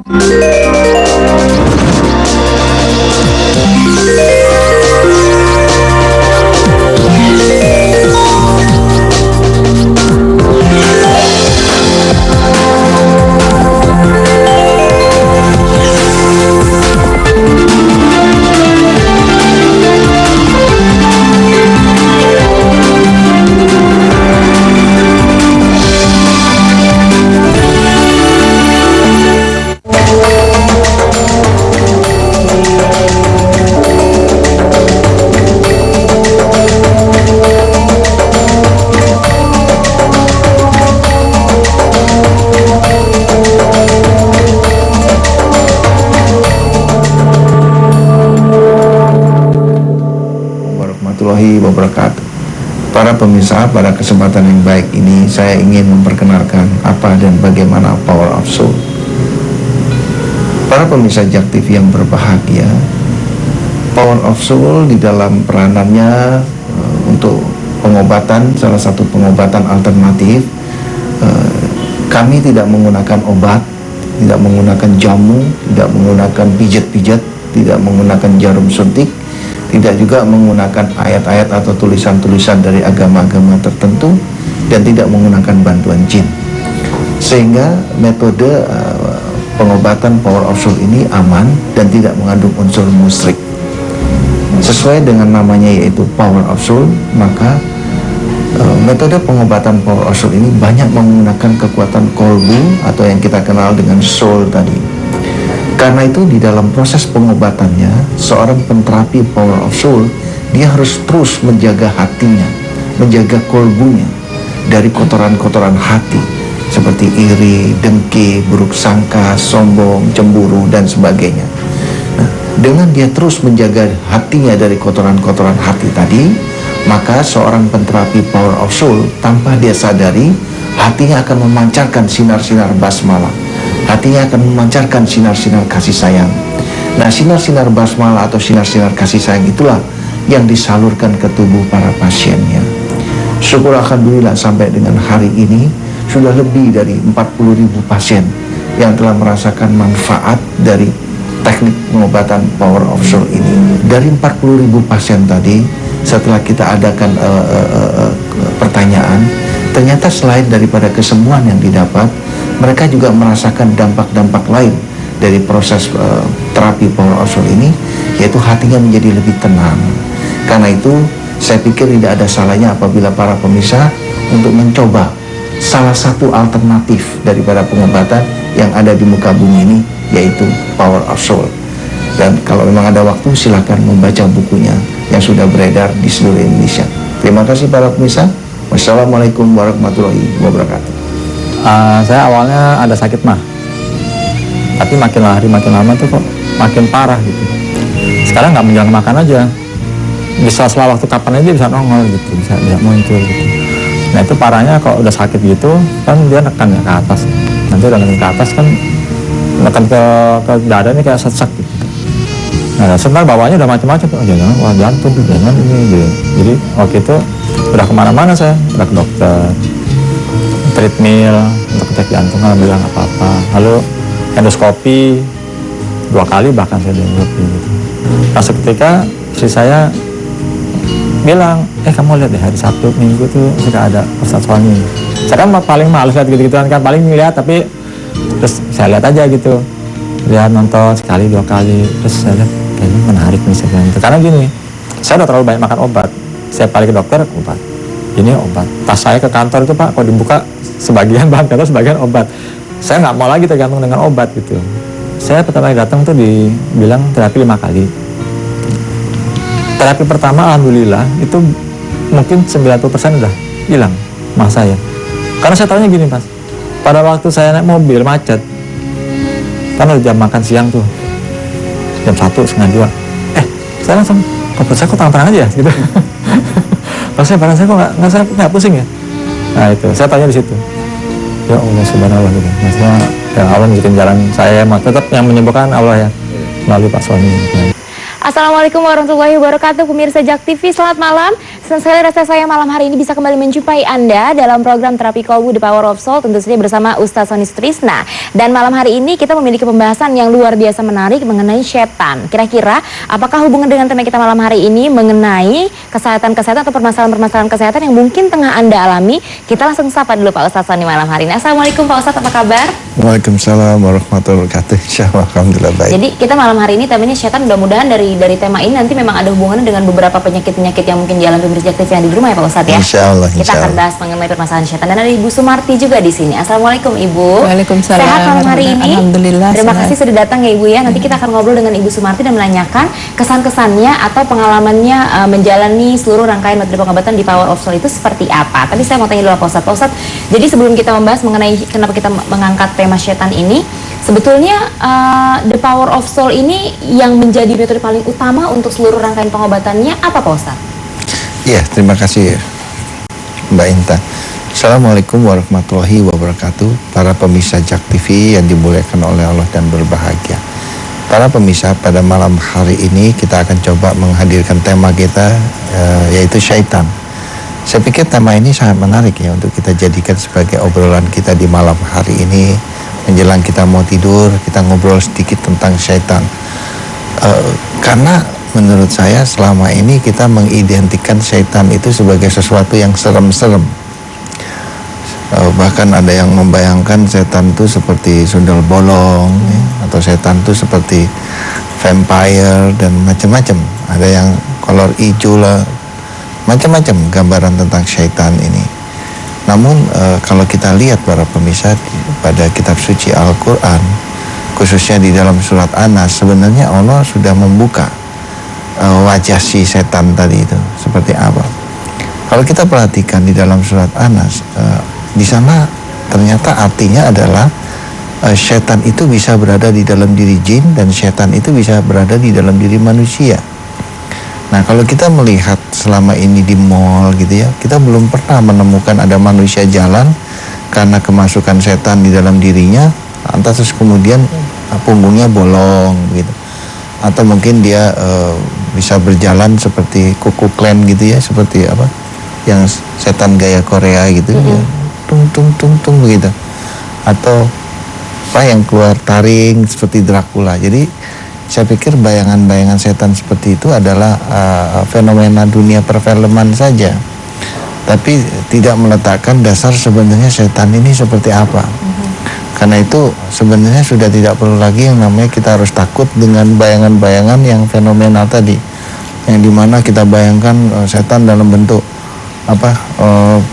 Warahmatullahi wabarakatuh. Para pemirsa, pada kesempatan yang baik ini saya ingin memperkenalkan apa dan bagaimana Power of Soul. Para pemirsa Jak TV yang berbahagia, Power of Soul di dalam peranannya untuk pengobatan, salah satu pengobatan alternatif, kami tidak menggunakan obat, tidak menggunakan jamu, tidak menggunakan pijat-pijat, tidak menggunakan jarum suntik, tidak juga menggunakan ayat-ayat atau tulisan-tulisan dari agama-agama tertentu, dan tidak menggunakan bantuan jin. Sehingga metode pengobatan Power of Soul ini aman dan tidak mengandung unsur musyrik. Sesuai dengan namanya yaitu Power of Soul, maka metode pengobatan Power of Soul ini banyak menggunakan kekuatan kolbu atau yang kita kenal dengan soul tadi. Karena itu di dalam proses pengobatannya, seorang penterapi Power of Soul, dia harus terus menjaga hatinya, menjaga kolbunya dari kotoran-kotoran hati seperti iri, dengki, buruk sangka, sombong, cemburu, dan sebagainya. Nah, dengan dia terus menjaga hatinya dari kotoran-kotoran hati tadi, maka seorang penterapi Power of Soul tanpa dia sadari, hatinya akan memancarkan sinar-sinar basmalah. Hatinya akan memancarkan sinar-sinar kasih sayang. Nah, sinar-sinar basmalah atau sinar-sinar kasih sayang itulah yang disalurkan ke tubuh para pasiennya. Syukur alhamdulillah sampai dengan hari ini sudah lebih dari 40.000 pasien yang telah merasakan manfaat dari teknik pengobatan Power of Soul ini. Dari 40.000 pasien tadi, setelah kita adakan pertanyaan, ternyata selain daripada kesembuhan yang didapat, mereka juga merasakan dampak-dampak lain dari proses terapi Power of Soul ini, yaitu hatinya menjadi lebih tenang. Karena itu, saya pikir tidak ada salahnya apabila para pemirsa untuk mencoba salah satu alternatif daripada pengobatan yang ada di muka bumi ini, yaitu Power of Soul. Dan kalau memang ada waktu, silakan membaca bukunya yang sudah beredar di seluruh Indonesia. Terima kasih para pemirsa. Wassalamualaikum warahmatullahi wabarakatuh. Saya awalnya ada sakit mah, tapi makin hari makin lama tuh kok makin parah gitu. Sekarang nggak menjelang makan aja, bisa setelah waktu kapan aja bisa nongol gitu, bisa muncul gitu. Nah itu parahnya kalau udah sakit gitu kan dia nekan ya ke atas, nanti udah nekan ke atas kan nekan ke dada ini kayak sesek gitu. Nah sebentar bawahnya udah macam-macam tuh, jangan wah jantung, jangan ini gitu. Jadi waktu itu udah kemana-mana saya, udah ke dokter, treadmill untuk cek jantung, alhamdulillah nggak apa-apa. Lalu endoskopi 2 kali bahkan saya endoskopi gitu. Nah seketika istri saya bilang, kamu lihat deh hari Sabtu Minggu tuh suka ada Ustadz Sony. Saya kan paling males lihat gitu-gituan kan, paling ngeliat tapi terus saya lihat aja gitu, lihat nonton sekali 2 kali, terus saya lihat kayaknya menarik nih saya bilang gitu. Karena gini, saya udah terlalu banyak makan obat. Saya balik ke dokter, obat. Ini obat. Tas saya ke kantor itu Pak, kalau dibuka sebagian bahan kantor, sebagian obat. Saya nggak mau lagi tergantung dengan obat gitu. Saya pertama kali datang tuh dibilang terapi 5 kali. Terapi pertama alhamdulillah itu mungkin 90% udah hilang mas saya. Karena saya tahunya gini Mas, pada waktu saya naik mobil macet, kan udah jam makan siang tuh, jam 1, setengah 2. Saya langsung, saya kok tangan aja ya gitu. Rasanya badan saya kok nggak pusing ya. Nah itu, saya tanya di situ. Ya Allah subhanallah gitu. Maksudnya ya Allah bikin jalan saya, tetap yang menyembuhkan Allah ya, melalui Pak Sony. Assalamualaikum warahmatullahi wabarakatuh, pemirsa Jak TV, selamat malam. Senang sekali rasa saya malam hari ini bisa kembali menjumpai Anda dalam program Terapi Kolbu The Power of Soul, tentu saja bersama Ustaz Soni Sutrisna. Dan malam hari ini kita memiliki pembahasan yang luar biasa menarik mengenai setan. Kira-kira apakah hubungan dengan tema kita malam hari ini mengenai kesehatan-kesehatan atau permasalahan-permasalahan kesehatan yang mungkin tengah Anda alami? Kita langsung sapa dulu Pak Ustaz Soni malam hari ini. Assalamualaikum Pak Ustaz, apa kabar? Waalaikumsalam warahmatullahi wabarakatuh. Insyaallah alhamdulillah baik. Jadi kita malam hari ini temanya setan, mudah-mudahan dari tema ini nanti memang ada hubungannya dengan beberapa penyakit-penyakit yang mungkin dialami pemirsa aktif yang di rumah ya Pak Ustadz ya. Insyaallah. Kita akan bahas mengenai permasalahan setan dan ada Ibu Sumarti juga di sini. Assalamualaikum Ibu. Waalaikumsalam. Sehat malam hari ini. Alhamdulillah. Terima sehat. kasih sudah datang ya Ibu ya. Nanti kita akan ngobrol dengan Ibu Sumarti dan menanyakan kesan-kesannya atau pengalamannya menjalani seluruh rangkaian materi pengobatan di Power of Soul itu seperti apa. Tapi saya mau tanya dulu Pak Ustadz. Pak Ustadz, jadi sebelum kita membahas mengenai kenapa kita mengangkat tema setan ini, sebetulnya The Power of Soul ini yang menjadi metode paling utama untuk seluruh rangkaian pengobatannya apa Pak Ustadz? Iya, terima kasih Mbak Intan. Assalamualaikum warahmatullahi wabarakatuh. Para pemirsa JAK TV yang dimuliakan oleh Allah dan berbahagia. Para pemirsa, pada malam hari ini kita akan coba menghadirkan tema kita yaitu syaitan. Saya pikir tema ini sangat menarik ya untuk kita jadikan sebagai obrolan kita di malam hari ini. Menjelang kita mau tidur, kita ngobrol sedikit tentang syaitan. Karena menurut saya selama ini kita mengidentikan syaitan itu sebagai sesuatu yang serem-serem. Bahkan ada yang membayangkan setan itu seperti sundel bolong ya, atau setan itu seperti vampire dan macam-macam. Ada yang kolor hijau lah, macam-macam gambaran tentang syaitan ini. Namun kalau kita lihat para pemirsa pada kitab suci Al-Quran, khususnya di dalam surat An-Nas, sebenarnya Allah sudah membuka wajah si setan tadi itu seperti apa. Kalau kita perhatikan di dalam surat An-Nas, di sana ternyata artinya adalah setan itu bisa berada di dalam diri jin dan setan itu bisa berada di dalam diri manusia. Nah, kalau kita melihat selama ini di mall gitu ya, kita belum pernah menemukan ada manusia jalan karena kemasukan setan di dalam dirinya, terus kemudian punggungnya bolong gitu. Atau mungkin dia bisa berjalan seperti Ku Klux gitu ya, seperti apa yang setan gaya Korea gitu ya, tung tung tung tung begitu, atau apa yang keluar taring seperti Dracula. Jadi saya pikir bayangan-bayangan setan seperti itu adalah fenomena dunia perfilman saja, tapi tidak meletakkan dasar sebenarnya setan ini seperti apa. Karena itu sebenarnya sudah tidak perlu lagi yang namanya kita harus takut dengan bayangan-bayangan yang fenomenal tadi, yang dimana kita bayangkan setan dalam bentuk apa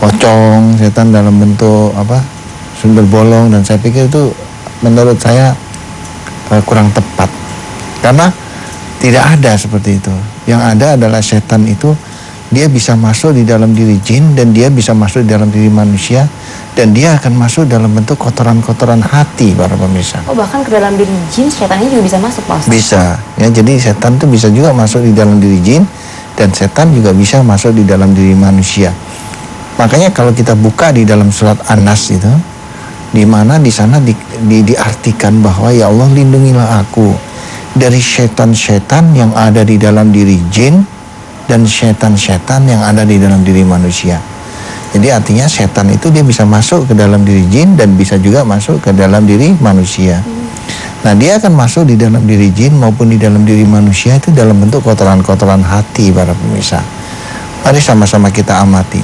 pocong, setan dalam bentuk apa sundel bolong, dan saya pikir itu menurut saya kurang tepat karena tidak ada seperti itu. Yang ada adalah setan itu dia bisa masuk di dalam diri jin dan dia bisa masuk di dalam diri manusia. Dan dia akan masuk dalam bentuk kotoran-kotoran hati para pemirsa. Oh, bahkan ke dalam diri jin setan ini juga bisa masuk Pak Ustadz? Bisa, ya. Jadi setan itu bisa juga masuk di dalam diri jin dan setan juga bisa masuk di dalam diri manusia. Makanya kalau kita buka di dalam surat An-Nas itu, di mana di sana diartikan bahwa ya Allah lindungilah aku dari setan-setan yang ada di dalam diri jin dan setan-setan yang ada di dalam diri manusia. Jadi artinya setan itu dia bisa masuk ke dalam diri jin dan bisa juga masuk ke dalam diri manusia. Nah, dia akan masuk di dalam diri jin maupun di dalam diri manusia itu dalam bentuk kotoran-kotoran hati para pemirsa. Mari sama-sama kita amati.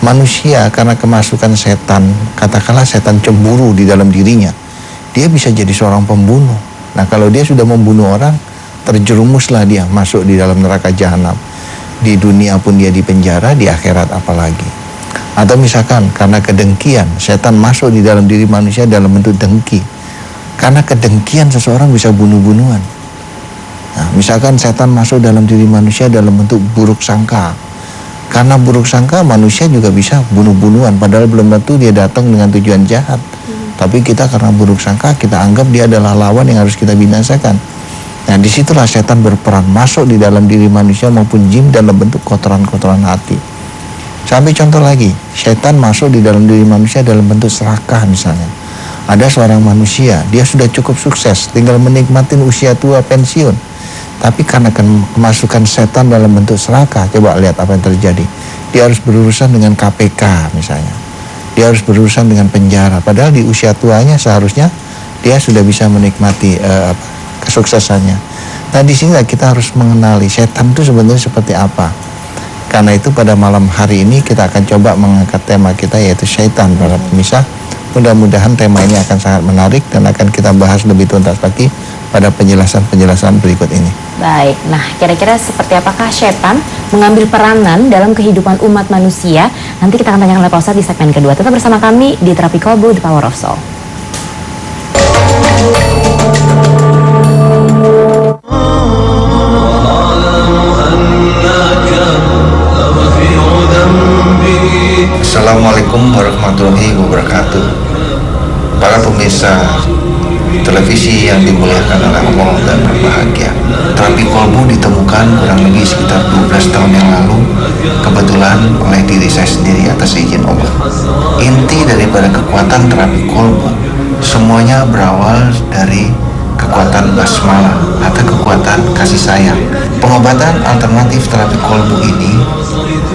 Manusia karena kemasukan setan, katakanlah setan cemburu di dalam dirinya, dia bisa jadi seorang pembunuh. Nah, kalau dia sudah membunuh orang, terjerumuslah dia masuk di dalam neraka jahanam. Di dunia pun dia dipenjara, di akhirat apalagi. Atau misalkan karena kedengkian, setan masuk di dalam diri manusia dalam bentuk dengki. Karena kedengkian seseorang bisa bunuh-bunuhan. Nah, misalkan setan masuk dalam diri manusia dalam bentuk buruk sangka. Karena buruk sangka manusia juga bisa bunuh-bunuhan, padahal belum tentu dia datang dengan tujuan jahat. Tapi kita karena buruk sangka, kita anggap dia adalah lawan yang harus kita binasakan. Nah, disitulah setan berperan masuk di dalam diri manusia maupun jin dalam bentuk kotoran-kotoran hati. Sampai contoh lagi, setan masuk di dalam diri manusia dalam bentuk serakah misalnya. Ada seorang manusia, dia sudah cukup sukses, tinggal menikmati usia tua pensiun. Tapi karena kemasukan setan dalam bentuk serakah, coba lihat apa yang terjadi. dia harus berurusan dengan KPK misalnya, dia harus berurusan dengan penjara, padahal di usia tuanya seharusnya dia sudah bisa menikmati kesuksesannya. Nah, di sini kita harus mengenali setan itu sebenarnya seperti apa. Karena itu pada malam hari ini kita akan coba mengangkat tema kita, yaitu setan, para pemirsa. Mudah-mudahan tema ini akan sangat menarik dan akan kita bahas lebih tuntas lagi pada penjelasan-penjelasan berikut ini. Baik, nah kira-kira seperti apakah setan mengambil peranan dalam kehidupan umat manusia? Nanti kita akan tanyakan oleh Pak Ustadz di segmen kedua. Tetap bersama kami di Terapi Kolbu, The Power of Soul. Assalamualaikum warahmatullahi wabarakatuh. Para pemirsa televisi yang dimuliakan oleh Allah dan berbahagia, terapi kolbu ditemukan kurang lebih sekitar 12 tahun yang lalu, kebetulan oleh diri saya sendiri atas izin Allah. Inti daripada kekuatan terapi kolbu semuanya berawal dari kekuatan basmalah atau kekuatan kasih sayang. Pengobatan alternatif terapi kolbu ini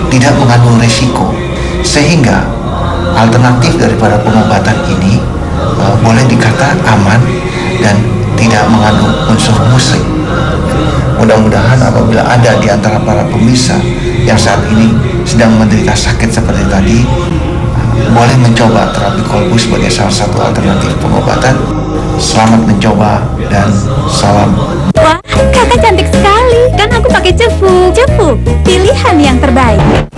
tidak mengandung risiko, sehingga alternatif daripada pengobatan ini boleh dikata aman dan tidak mengandung unsur musik. Mudah-mudahan apabila ada di antara para pemirsa yang saat ini sedang menderita sakit seperti tadi, boleh mencoba terapi kolbu sebagai salah satu alternatif pengobatan. Selamat mencoba dan salam. Wah, kakak cantik sekali. Kan aku pakai cefu. Cefu, pilihan yang terbaik.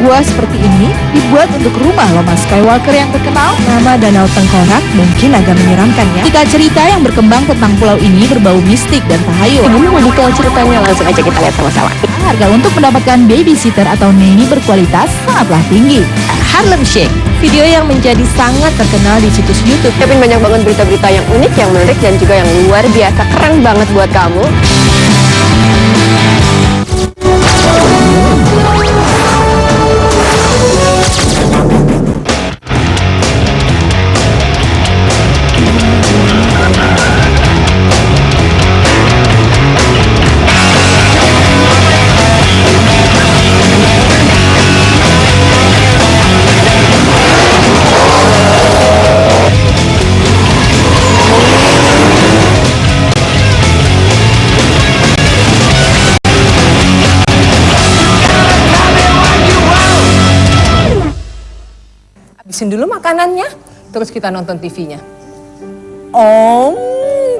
Gua seperti ini dibuat untuk rumah Loma Skywalker yang terkenal. Nama Danau Tengkorak mungkin agak menyeramkan ya. Jika cerita yang berkembang tentang pulau ini berbau mistik dan tahayul. Mau detail ceritanya, langsung aja kita lihat sama-sama. Harga untuk mendapatkan babysitter atau nanny berkualitas sangatlah tinggi. Harlem Shake, video yang menjadi sangat terkenal di situs YouTube. Siapin banyak banget berita-berita yang unik, yang menarik, dan juga yang luar biasa keren banget buat kamu. Habisin dulu makanannya, terus kita nonton TV-nya. Oh,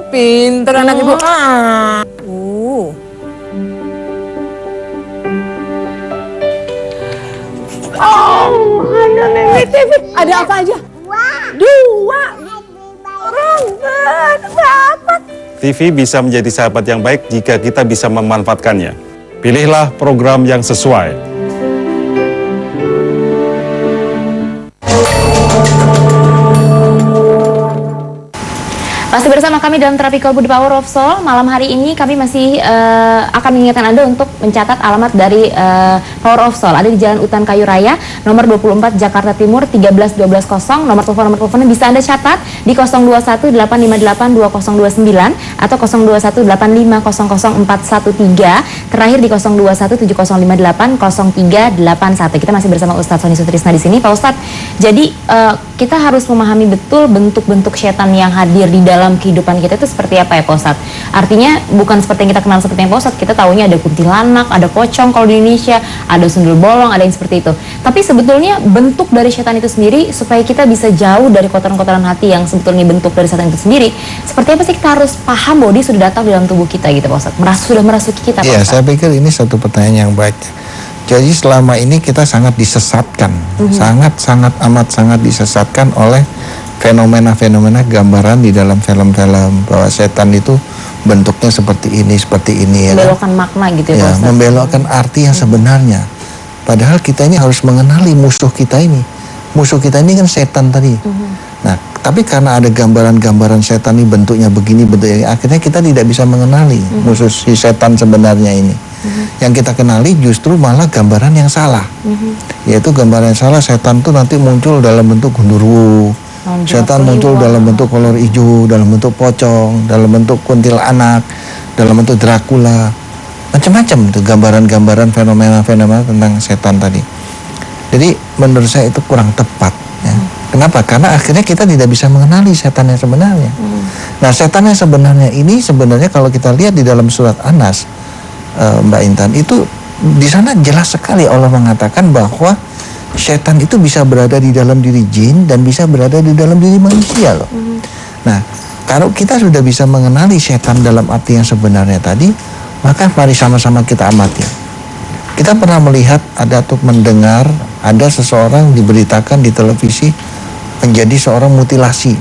pinter anak ibu. Ada nenek TV. Ada apa aja? Dua. TV bisa menjadi sahabat yang baik jika kita bisa memanfaatkannya. Pilihlah program yang sesuai. Masih bersama kami dalam Terapi Kolbu The Power of Soul. Malam hari ini kami masih akan mengingatkan Anda untuk mencatat alamat dari Power of Soul. Ada di Jalan Utan Kayu Raya, nomor 24 Jakarta Timur 13120. Nomor teleponnya bisa Anda catat di 0218582029 atau 0218500413. Terakhir di 0217058031. Kita masih bersama Ustadz Sony Sutrisna di sini, Pak Ustadz. Jadi kita harus memahami betul bentuk-bentuk setan yang hadir di dalam kehidupan kita itu seperti apa ya Pak Ustadz? Artinya bukan seperti yang kita kenal seperti yang Pak Ustadz, kita taunya ada kuntilanak, ada pocong kalau di Indonesia, ada sundul bolong, ada yang seperti itu. Tapi sebetulnya bentuk dari setan itu sendiri, supaya kita bisa jauh dari kotoran-kotoran hati yang sebetulnya bentuk dari setan itu sendiri, seperti apa sih kita harus paham bahwa dia sudah datang di dalam tubuh kita gitu Pak Ustadz? Sudah merasuki kita Pak Iya, Ustadz? saya pikir ini satu pertanyaan yang baik. Jadi selama ini kita sangat disesatkan, sangat amat disesatkan oleh fenomena-fenomena gambaran di dalam film-film bahwa setan itu bentuknya seperti ini ya kan? Membelokkan makna gitu ya, Ya, Pak Ustadz. membelokkan arti yang sebenarnya. Padahal kita ini harus mengenali musuh kita ini. Musuh kita ini kan setan tadi. Nah, tapi karena ada gambaran-gambaran setan ini bentuknya begini, akhirnya kita tidak bisa mengenali musuh si setan sebenarnya ini. Yang kita kenali justru malah gambaran yang salah. Yaitu gambaran yang salah, setan itu nanti muncul dalam bentuk gundurwo. Setan muncul dalam bentuk kolor hijau, dalam bentuk pocong, dalam bentuk kuntilanak, dalam bentuk Dracula. Macam-macam itu gambaran-gambaran fenomena-fenomena tentang setan tadi. Jadi menurut saya itu kurang tepat ya. Kenapa? Karena akhirnya kita tidak bisa mengenali setan yang sebenarnya. Nah, setan yang sebenarnya ini sebenarnya kalau kita lihat di dalam surat An-Nas, Mbak Intan, itu di sana jelas sekali Allah mengatakan bahwa setan itu bisa berada di dalam diri jin dan bisa berada di dalam diri manusia loh. Nah, kalau kita sudah bisa mengenali setan dalam arti yang sebenarnya tadi, maka mari sama-sama kita amati. Kita pernah melihat atau mendengar ada seseorang diberitakan di televisi menjadi seorang mutilasi.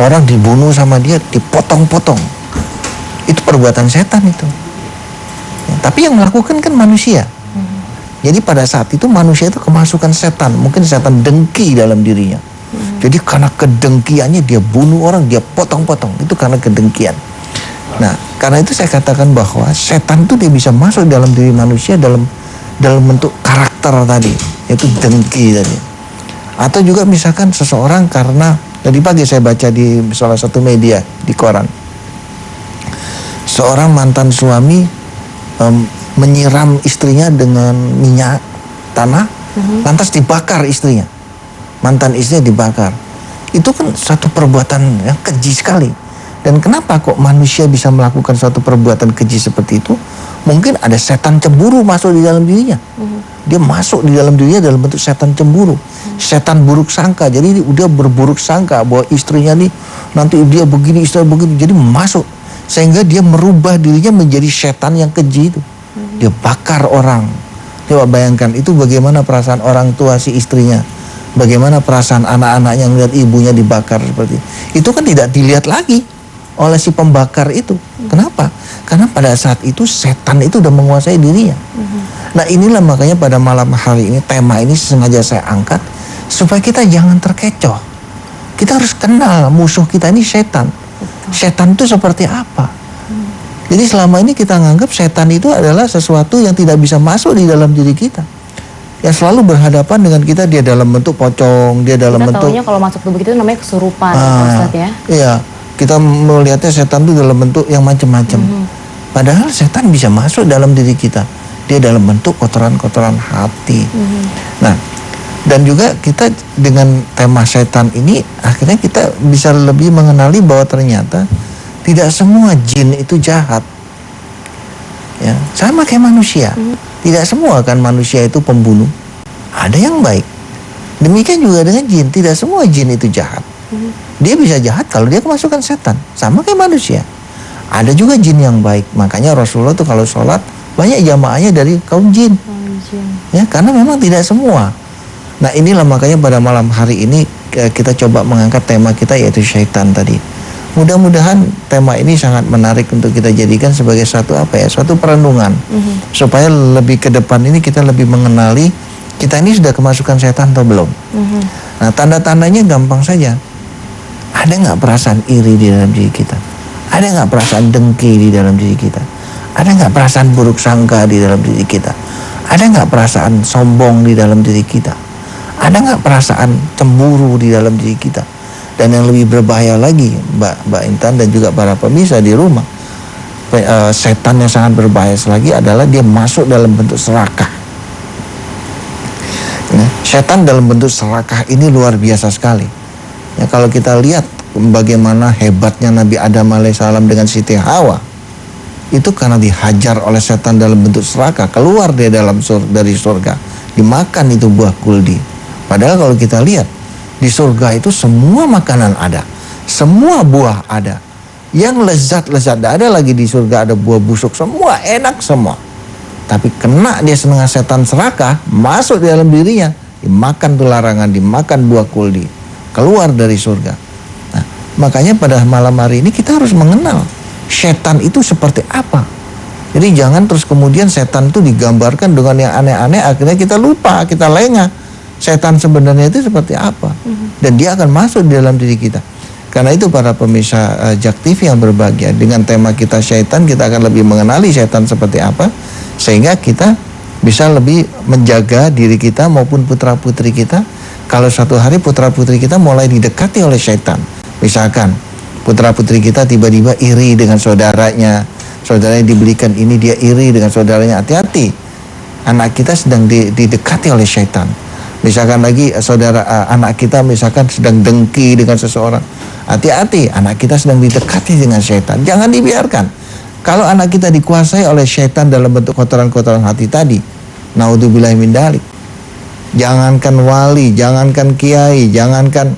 Orang dibunuh sama dia, dipotong-potong. Itu perbuatan setan itu. Tapi yang melakukan kan manusia. Jadi pada saat itu manusia itu kemasukan setan. Mungkin setan dengki dalam dirinya. Jadi karena kedengkiannya dia bunuh orang, dia potong-potong. Itu karena kedengkian. Nah, karena itu saya katakan bahwa setan itu dia bisa masuk dalam diri manusia dalam bentuk karakter tadi, yaitu dengki tadi. Atau juga misalkan seseorang karena tadi pagi saya baca di salah satu media di koran, seorang mantan suami menyiram istrinya dengan minyak tanah, lantas dibakar istrinya, mantan istrinya dibakar. Itu kan satu perbuatan yang keji sekali. Dan kenapa kok manusia bisa melakukan suatu perbuatan keji seperti itu? Mungkin ada setan cemburu masuk di dalam dirinya. Dia masuk di dalam dirinya dalam bentuk setan cemburu. Setan buruk sangka. Jadi dia berburuk sangka bahwa istrinya nih nanti dia begini, istrinya begini. Jadi masuk. Sehingga dia merubah dirinya menjadi setan yang keji itu. Dia bakar orang. Coba bayangkan itu bagaimana perasaan orang tua si istrinya. Bagaimana perasaan anak-anaknya melihat ibunya dibakar seperti itu. Itu kan tidak dilihat lagi oleh si pembakar itu. Kenapa? Karena pada saat itu setan itu udah menguasai dirinya. Nah, inilah makanya pada malam hari ini tema ini sengaja saya angkat supaya kita jangan terkecoh. Kita harus kenal musuh kita ini setan. Setan itu seperti apa? Jadi selama ini kita nganggap setan itu adalah sesuatu yang tidak bisa masuk di dalam diri kita. Yang selalu berhadapan dengan kita, dia dalam bentuk pocong, dia dalam bentuk. Kita taunya kalau masuk tubuh kita itu namanya kesurupan, Ustadz ya. Iya. Kita melihatnya setan itu dalam bentuk yang macam-macam. Padahal setan bisa masuk dalam diri kita. Dia dalam bentuk kotoran-kotoran hati. Nah, dan juga kita dengan tema setan ini akhirnya kita bisa lebih mengenali bahwa ternyata tidak semua jin itu jahat. Ya, sama kayak manusia. Tidak semua kan manusia itu pembunuh. Ada yang baik. Demikian juga dengan jin. Tidak semua jin itu jahat. Dia bisa jahat kalau dia kemasukan setan. Sama kayak manusia. Ada juga jin yang baik. Makanya Rasulullah tuh kalau sholat banyak jamaahnya dari kaum jin. Ya, karena memang tidak semua. Nah, inilah makanya pada malam hari ini kita coba mengangkat tema kita yaitu syaitan tadi. Mudah-mudahan tema ini sangat menarik untuk kita jadikan sebagai suatu perenungan. Supaya lebih ke depan ini kita lebih mengenali kita ini sudah kemasukan setan atau belum. Nah, tanda-tandanya gampang saja. Ada nggak perasaan iri di dalam diri kita? Ada nggak perasaan dengki di dalam diri kita? Ada nggak perasaan buruk sangka di dalam diri kita? Ada nggak perasaan sombong di dalam diri kita? Ada nggak perasaan cemburu di dalam diri kita? Dan yang lebih berbahaya lagi, Mbak Intan dan juga para pemirsa di rumah, setan yang sangat berbahaya lagi adalah dia masuk dalam bentuk serakah. Setan dalam bentuk serakah ini luar biasa sekali. Ya, kalau kita lihat bagaimana hebatnya Nabi Adam alaihissalam dengan Siti Hawa, itu karena dihajar oleh setan dalam bentuk serakah, keluar dia dari surga, dimakan itu buah kuldi. Padahal kalau kita lihat di surga itu semua makanan ada, semua buah ada, yang lezat-lezat ada lagi di surga, ada buah busuk, semua enak semua. Tapi kena dia setengah setan serakah, masuk di dalam dirinya, dimakan tuh larangan, dimakan buah kuldi, keluar dari surga. Nah, makanya pada malam hari ini kita harus mengenal setan itu seperti apa. Jadi jangan terus kemudian setan itu digambarkan dengan yang aneh-aneh, akhirnya kita lupa, kita lengah. Setan sebenarnya itu seperti apa. Dan dia akan masuk di dalam diri kita. Karena itu para pemirsa JAK TV yang berbahagia, dengan tema kita syaitan, kita akan lebih mengenali setan seperti apa, sehingga kita bisa lebih menjaga diri kita maupun putra-putri kita. Kalau suatu hari putra-putri kita mulai didekati oleh syaitan, misalkan putra-putri kita tiba-tiba iri dengan saudaranya, saudaranya dibelikan ini, dia iri dengan saudaranya, hati-hati, anak kita sedang didekati oleh syaitan. Misalkan lagi anak kita misalkan sedang dengki dengan seseorang, hati-hati, anak kita sedang didekati dengan syaitan. Jangan dibiarkan. Kalau anak kita dikuasai oleh syaitan dalam bentuk kotoran-kotoran hati tadi, naudzubillahi min dzalik, jangankan wali, jangankan kiai, jangankan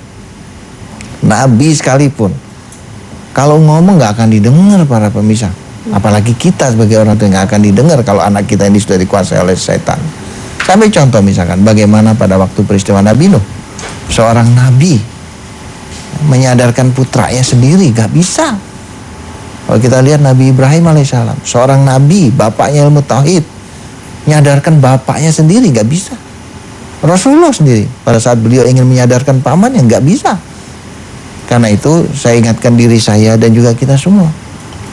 nabi sekalipun, kalau ngomong nggak akan didengar para pemirsa. Apalagi kita sebagai orang tua nggak akan didengar kalau anak kita ini sudah dikuasai oleh setan. Sampai contoh misalkan bagaimana pada waktu peristiwa Nabi Nuh, seorang nabi menyadarkan putranya sendiri nggak bisa. Kalau kita lihat Nabi Ibrahim alaihissalam, seorang nabi, bapaknya ilmu tauhid, menyadarkan bapaknya sendiri nggak bisa. Rasulullah sendiri pada saat beliau ingin menyadarkan pamannya nggak bisa. Karena itu saya ingatkan diri saya dan juga kita semua,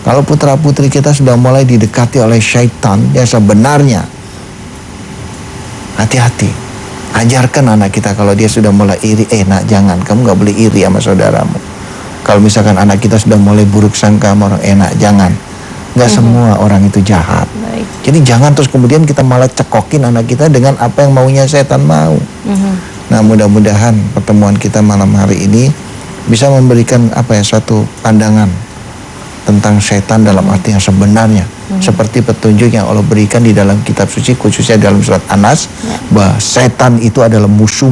kalau putra-putri kita sudah mulai didekati oleh syaitan yang sebenarnya, hati-hati. Ajarkan anak kita kalau dia sudah mulai iri, nak jangan, kamu nggak boleh iri sama saudaramu. Kalau misalkan anak kita sudah mulai buruk sangka sama orang, nak jangan. Nggak semua orang itu jahat. Jadi jangan terus kemudian kita malah cekokin anak kita dengan apa yang maunya setan mau. Nah mudah-mudahan pertemuan kita malam hari ini bisa memberikan suatu pandangan tentang setan dalam arti yang sebenarnya, seperti petunjuk yang Allah berikan di dalam kitab suci, khususnya dalam surat An-Nas, bahwa setan itu adalah musuh